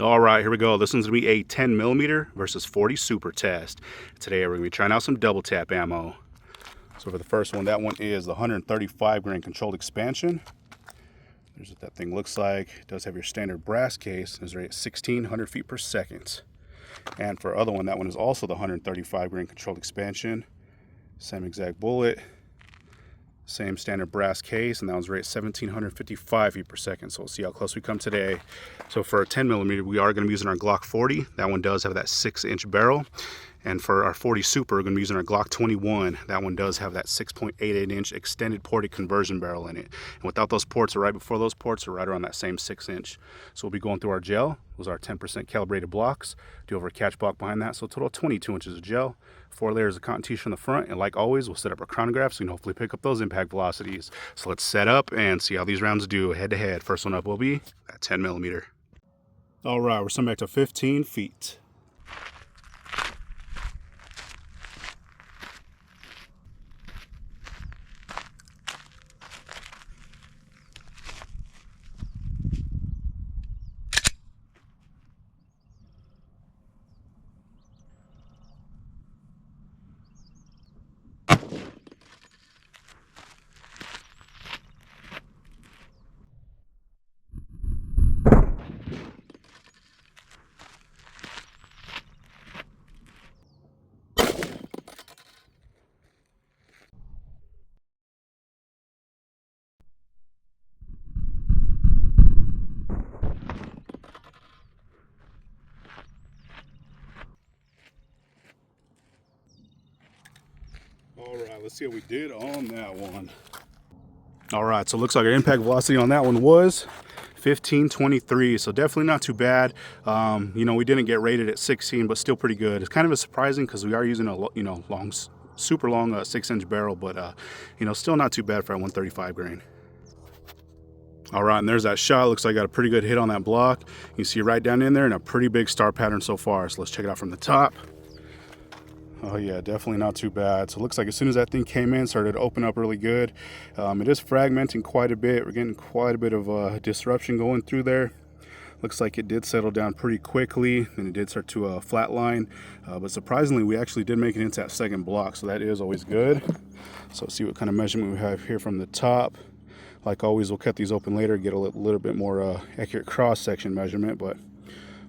All right, here we go. This one's gonna be a 10mm versus 40 super test. Today we're gonna be trying out some double tap ammo. So for the first one, that one is the 135 grain controlled expansion. There's what that thing looks like. It does have your standard brass case. It's rated at 1600 feet per second. And for other one, that one is also the 135 grain controlled expansion. Same exact bullet. Same standard brass case, and that one's rated 1755 feet per second. So we'll see how close we come today. So for a 10mm, we are going to be using our Glock 40. That one does have that 6-inch barrel. And for our 40 Super, we're going to be using our Glock 21. That one does have that 6.88-inch extended ported conversion barrel in it. And without those ports, or right before those ports, are right around that same 6-inch. So we'll be going through our gel. Those are our 10% calibrated blocks. Do over a catch block behind that. So a total of 22 inches of gel. 4 layers of cotton tissue on the front. And like always, we'll set up our chronograph so we can hopefully pick up those impact velocities. So let's set up and see how these rounds do head to head. First one up will be that 10mm. All right, we're sending back to 15 feet. All right, let's see what we did on that one. All right, so it looks like our impact velocity on that one was 1523, so definitely not too bad. We didn't get rated at 16, but still pretty good. It's kind of a surprising because we are using a super long 6-inch barrel, but still not too bad for a 135 grain. All right, and there's that shot. Looks like I got a pretty good hit on that block. You see right down in there, and a pretty big star pattern so far. So let's check it out from the top. Oh yeah, definitely not too bad. So it looks like as soon as that thing came in, started to open up really good. It is fragmenting quite a bit. We're getting quite a bit of disruption going through there. Looks like it did settle down pretty quickly, and it did start to flatline. But surprisingly, we actually did make it into that second block, so that is always good. So let's see what kind of measurement we have here from the top. Like always, we'll cut these open later, get a little bit more accurate cross-section measurement, but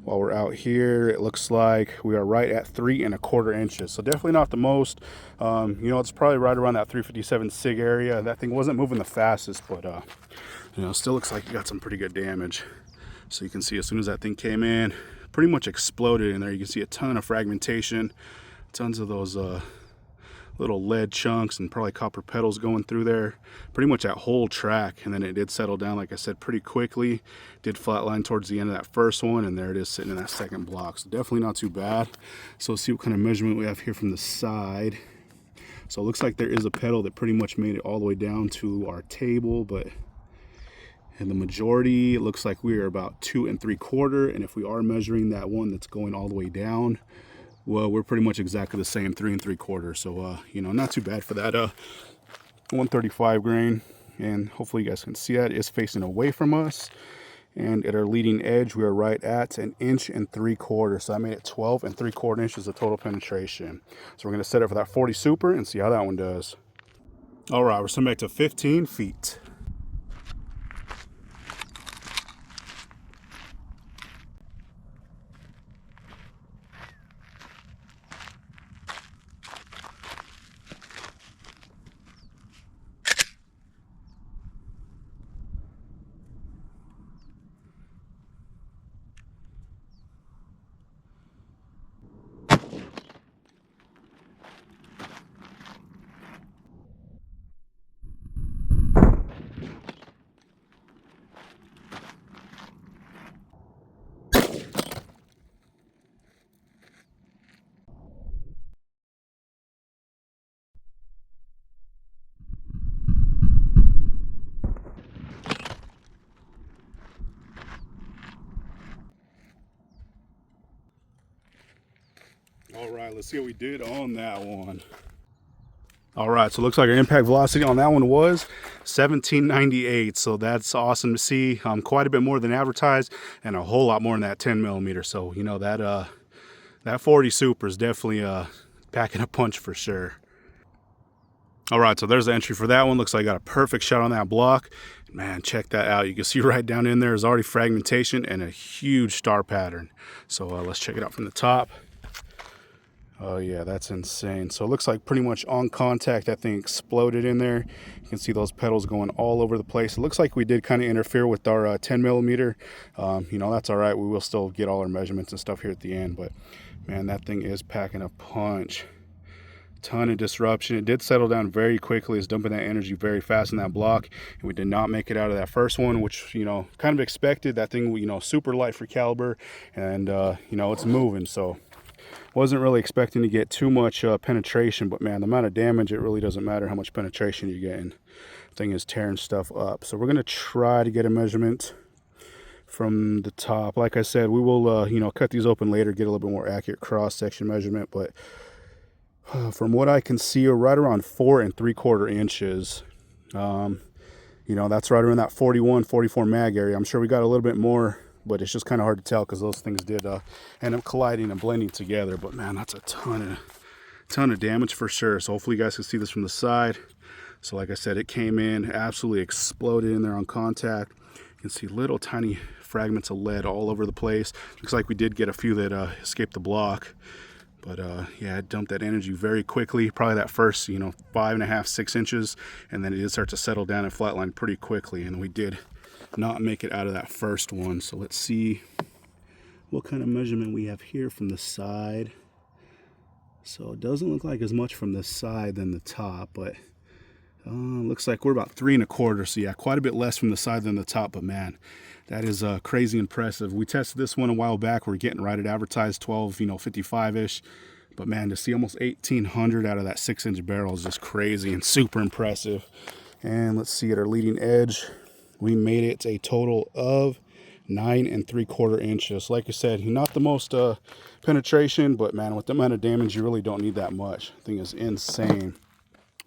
while we're out here, it looks like we are right at 3 1/4 inches. So definitely not the most. It's probably right around that 357 SIG area. That thing wasn't moving the fastest, but still looks like you got some pretty good damage. So you can see as soon as that thing came in, pretty much exploded in there. You can see a ton of fragmentation, tons of those little lead chunks and probably copper petals going through there, pretty much that whole track. And then it did settle down, like I said, pretty quickly. Did flatline towards the end of that first one, and there it is sitting in that second block. So definitely not too bad. So let's see what kind of measurement we have here from the side. So it looks like there is a pedal that pretty much made it all the way down to our table, but in the majority, it looks like we are about 2 3/4. And if we are measuring that one that's going all the way down, well, we're pretty much exactly the same, 3 3/4. So, not too bad for that 135 grain. And hopefully you guys can see that. It's facing away from us. And at our leading edge, we are right at 1 3/4 inches. So I made it 12 3/4 inches of total penetration. So we're going to set it for that 40 Super and see how that one does. All right, we're sending back to 15 feet. All right, let's see what we did on that one. All right, so it looks like our impact velocity on that one was 1798. So that's awesome to see. Quite a bit more than advertised, and a whole lot more than that 10 millimeter. So you know that 40 Super is definitely packing a punch for sure. All right, so there's the entry for that one. Looks like I got a perfect shot on that block. Man, check that out. You can see right down in there is already fragmentation and a huge star pattern. So let's check it out from the top. Oh yeah, that's insane. So it looks like pretty much on contact, that thing exploded in there. You can see those petals going all over the place. It looks like we did kind of interfere with our 10 millimeter. You know, that's all right. We will still get all our measurements and stuff here at the end, but man, that thing is packing a punch. Ton of disruption. It did settle down very quickly. It's dumping that energy very fast in that block, and we did not make it out of that first one, which, you know, kind of expected. That thing, you know, super light for caliber, and you know, it's moving, so wasn't really expecting to get too much penetration, but man, the amount of damage, it really doesn't matter how much penetration you're getting. The thing is tearing stuff up. So we're going to try to get a measurement from the top. Like I said, we will you know, cut these open later, get a little bit more accurate cross-section measurement, but from what I can see, we're right around 4 3/4 inches. You know, that's right around that 41, 44 mag area. I'm sure we got a little bit more, but it's just kind of hard to tell because those things did end up colliding and blending together. But man, that's a ton of damage for sure. So hopefully you guys can see this from the side. So like I said, it came in, absolutely exploded in there on contact. You can see little tiny fragments of lead all over the place. Looks like we did get a few that escaped the block. But yeah, it dumped that energy very quickly. Probably that first, you know, 5.5, 6 inches, and then it did start to settle down and flatline pretty quickly. And we did not make it out of that first one. So let's see what kind of measurement we have here from the side. So it doesn't look like as much from the side than the top, but looks like we're about 3 1/4. So yeah, quite a bit less from the side than the top, but man, that is crazy impressive. We tested this one a while back. We're getting right at advertised 12, you know, 55-ish. But man, to see almost 1,800 out of that 6-inch barrel is just crazy and super impressive. And let's see, at our leading edge, we made it a total of 9 3/4 inches. Like I said, not the most penetration, but man, with the amount of damage, you really don't need that much. The thing is insane.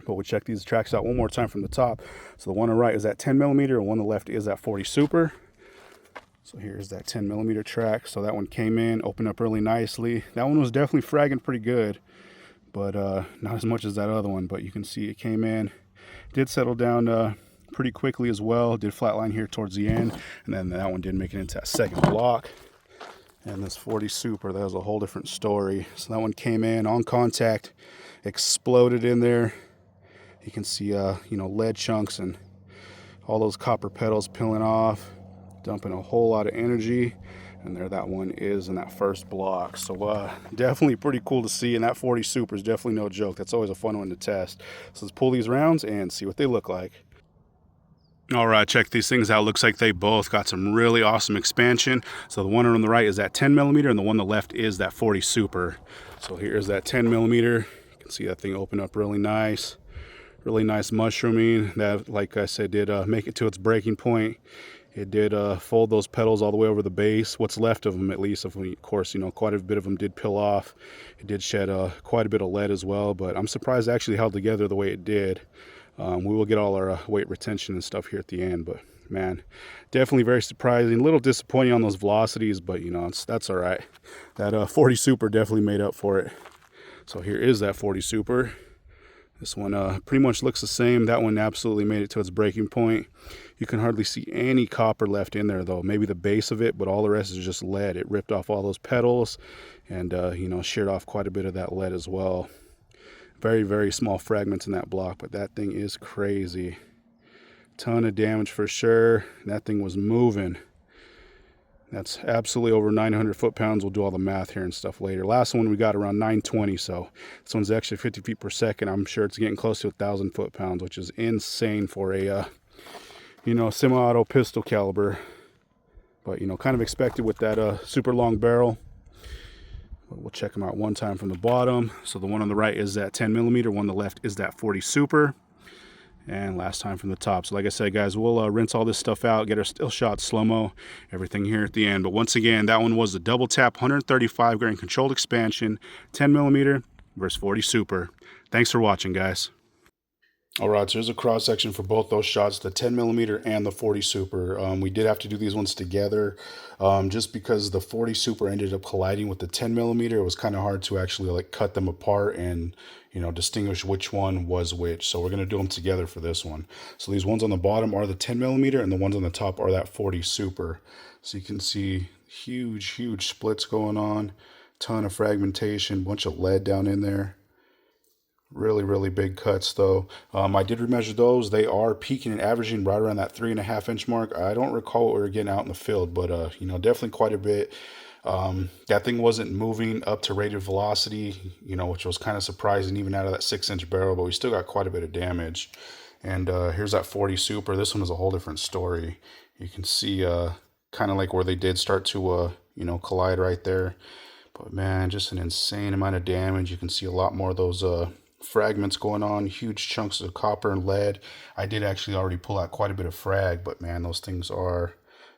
But we'll check these tracks out one more time from the top. So the one on the right is that 10 millimeter, and one on the left is that 40 Super. So here's that 10 millimeter track. So that one came in, opened up really nicely. That one was definitely fragging pretty good, but not as much as that other one. But you can see it came in, did settle down pretty quickly as well. Did flatline here towards the end, and then that one did make it into that second block. And this 40 Super, that was a whole different story. So that one came in on contact, exploded in there. You can see you know, lead chunks and all those copper petals peeling off, dumping a whole lot of energy. And there that one is in that first block. So definitely pretty cool to see, and that 40 Super is definitely no joke. That's always a fun one to test. So let's pull these rounds and see what they look like. All right, check these things out. Looks like they both got some really awesome expansion. So the one on the right is that 10 millimeter, and the one on the left is that 40 Super. So here's that 10 millimeter. You can see that thing open up really nice. Really nice mushrooming. That, like I said, did make it to its breaking point. It did fold those petals all the way over the base. What's left of them, at least. Of course, you know, quite a bit of them did peel off. It did shed quite a bit of lead as well, but I'm surprised it actually held together the way it did. We will get all our weight retention and stuff here at the end, but man, definitely very surprising. A little disappointing on those velocities, but you know, that's all right. That 40 Super definitely made up for it. So here is that 40 Super. This one pretty much looks the same. That one absolutely made it to its breaking point. You can hardly see any copper left in there though. Maybe the base of it, but all the rest is just lead. It ripped off all those petals and you know, sheared off quite a bit of that lead as well. Very, very small fragments in that block, but that thing is crazy. Ton of damage for sure. That thing was moving. That's absolutely over 900 foot-pounds. We'll do all the math here and stuff later. Last one we got around 920, so this one's actually 50 feet per second. I'm sure it's getting close to 1,000 foot-pounds, which is insane for a, you know, Simi-Auto pistol caliber. But, you know, kind of expected with that super long barrel. But we'll check them out one time from the bottom. So the one on the right is that 10 millimeter. One on the left is that 40 Super. And last time from the top. So like I said, guys, we'll rinse all this stuff out, get our still shot, slow-mo, everything here at the end. But once again, that one was the DoubleTap 135 grain controlled expansion, 10 millimeter versus 40 Super. Thanks for watching, guys. All right, so here's a cross section for both those shots, the 10 millimeter and the 40 super. We did have to do these ones together just because the 40 super ended up colliding with the 10 millimeter. It was kind of hard to actually like cut them apart and, you know, distinguish which one was which. So we're going to do them together for this one. So these ones on the bottom are the 10 millimeter and the ones on the top are that 40 super. So you can see huge splits going on, ton of fragmentation, bunch of lead down in there. Really big cuts though. I did remeasure those. They are peaking and averaging right around that 3.5 inch mark. I don't recall what we were getting out in the field, but you know, definitely quite a bit. That thing wasn't moving up to rated velocity, you know, which was kind of surprising even out of that 6-inch barrel, but we still got quite a bit of damage. And here's that 40 super. This one is a whole different story. You can see kind of like where they did start to you know, collide right there. But man, just an insane amount of damage. You can see a lot more of those fragments going on, huge chunks of copper and lead. I did actually already pull out quite a bit of frag, but man, those things are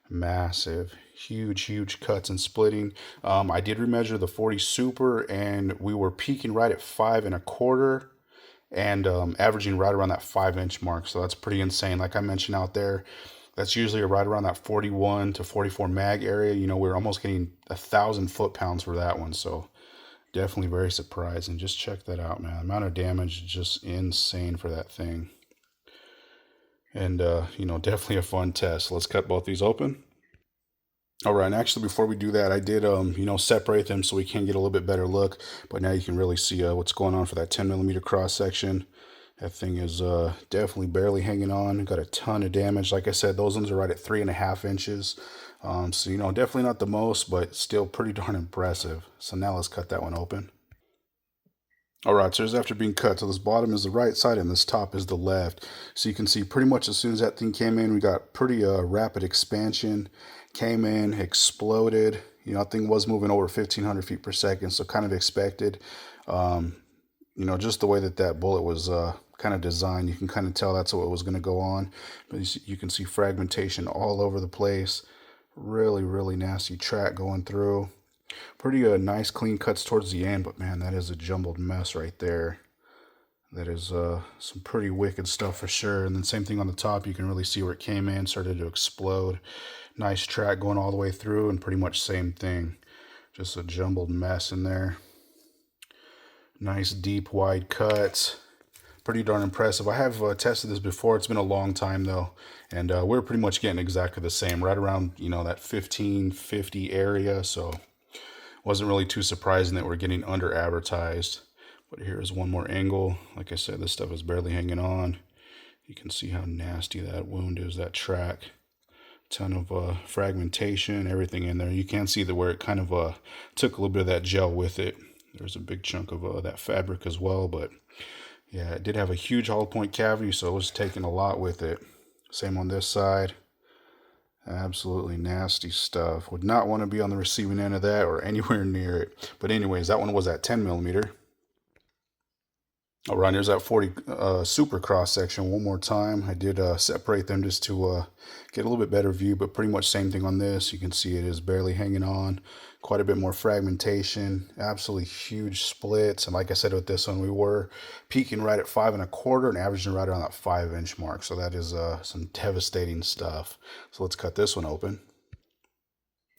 massive. Huge cuts and splitting. I did remeasure the 40 super and we were peaking right at 5.25 and averaging right around that 5-inch mark. So that's pretty insane. Like I mentioned out there, that's usually right around that 41 to 44 mag area. You know, we're almost getting 1,000 foot-pounds for that one. So definitely very surprising. Just check that out, man. The amount of damage is just insane for that thing. And, you know, definitely a fun test. Let's cut both these open. All right, and actually before we do that, I did, you know, separate them so we can get a little bit better look. But now you can really see what's going on for that 10 millimeter cross section. That thing is definitely barely hanging on. Got a ton of damage. Like I said, those ones are right at 3.5 inches. So, you know, definitely not the most, but still pretty darn impressive. So now let's cut that one open. All right, so here's after being cut. So this bottom is the right side and this top is the left. So you can see pretty much as soon as that thing came in, we got pretty rapid expansion. Came in, exploded. You know, that thing was moving over 1,500 feet per second, so kind of expected. You know, just the way that that bullet was kind of designed, you can kind of tell that's what was going to go on. But you can see fragmentation all over the place. Really nasty track going through. Pretty nice clean cuts towards the end, but man, that is a jumbled mess right there. That is some pretty wicked stuff for sure. And then same thing on the top, you can really see where it came in, started to explode. Nice track going all the way through, and pretty much same thing. Just a jumbled mess in there. Nice deep wide cuts. Pretty darn impressive. I have tested this before. It's been a long time though, and we're pretty much getting exactly the same, right around, you know, that 1550 area. So wasn't really too surprising that we're getting under advertised. But here's one more angle. Like I said, this stuff is barely hanging on. You can see how nasty that wound is, that track. Ton of fragmentation, everything in there. You can see that where it kind of took a little bit of that gel with it. There's a big chunk of that fabric as well, but yeah, it did have a huge hollow point cavity, so it was taking a lot with it. Same on this side. Absolutely nasty stuff. Would not want to be on the receiving end of that or anywhere near it. But anyways, that one was at 10 millimeter. All right, here's that 40 super cross section one more time. I did separate them just to get a little bit better view, but pretty much same thing on this. You can see it is barely hanging on. Quite a bit more fragmentation. Absolutely huge splits. And like I said with this one, we were peaking right at 5.25 and averaging right around that 5-inch mark. So that is some devastating stuff. So let's cut this one open.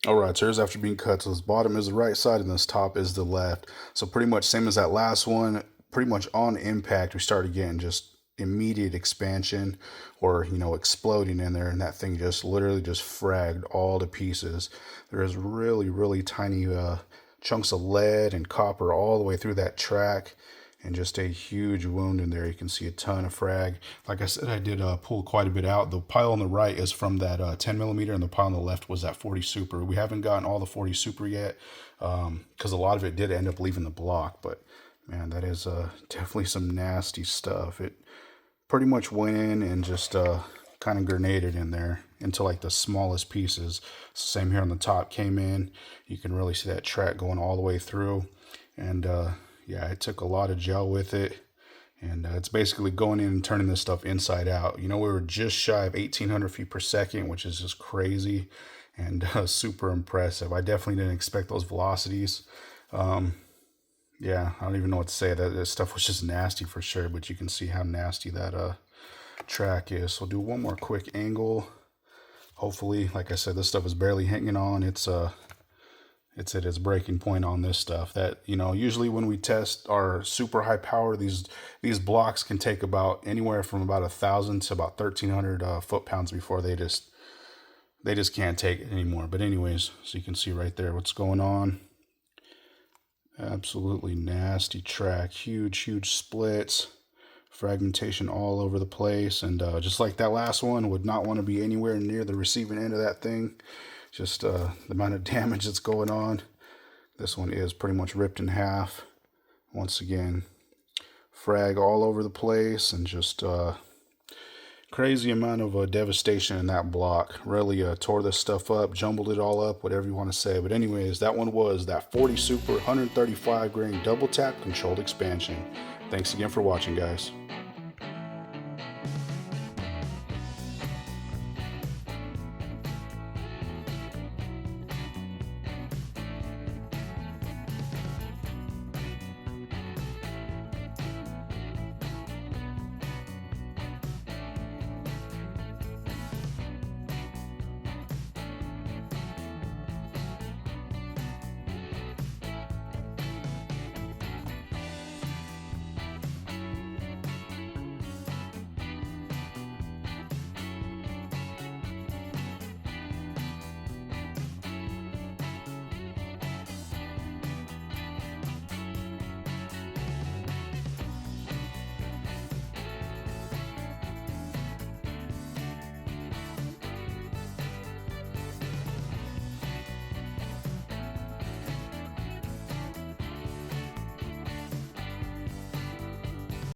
All right, so here's after being cut. So this bottom is the right side and this top is the left. So pretty much same as that last one. Pretty much on impact, we started getting just immediate expansion or, you know, exploding in there, and that thing just literally just fragged all to pieces. There's really tiny chunks of lead and copper all the way through that track, and just a huge wound in there. You can see a ton of frag. Like I said, I did pull quite a bit out. The pile on the right is from that 10 millimeter, and the pile on the left was that 40 super. We haven't gotten all the 40 super yet because a lot of it did end up leaving the block, but man, that is definitely some nasty stuff. It pretty much went in and just kind of grenaded in there into like the smallest pieces. Same here on the top, came in. You can really see that track going all the way through. And yeah, it took a lot of gel with it. And it's basically going in and turning this stuff inside out. You know, we were just shy of 1,800 feet per second, which is just crazy and super impressive. I definitely didn't expect those velocities. Yeah, I don't even know what to say. That this stuff was just nasty for sure, but you can see how nasty that track is. So I'll do one more quick angle. Hopefully, like I said, this stuff is barely hanging on. It's at its breaking point on this stuff. That, you know, usually when we test our super high power, these blocks can take about anywhere from about 1,000 to about 1,300 foot-pounds before they just can't take it anymore. But anyways, so you can see right there what's going on. Absolutely nasty track, huge splits, fragmentation all over the place, and just like that last one, would not want to be anywhere near the receiving end of that thing. Just the amount of damage that's going on. This one is pretty much ripped in half. Once again, frag all over the place, and just crazy amount of devastation in that block. Really tore this stuff up, jumbled it all up, whatever you want to say. But anyways, that one was that 40 Super 135 grain double tap controlled expansion. Thanks again for watching, guys.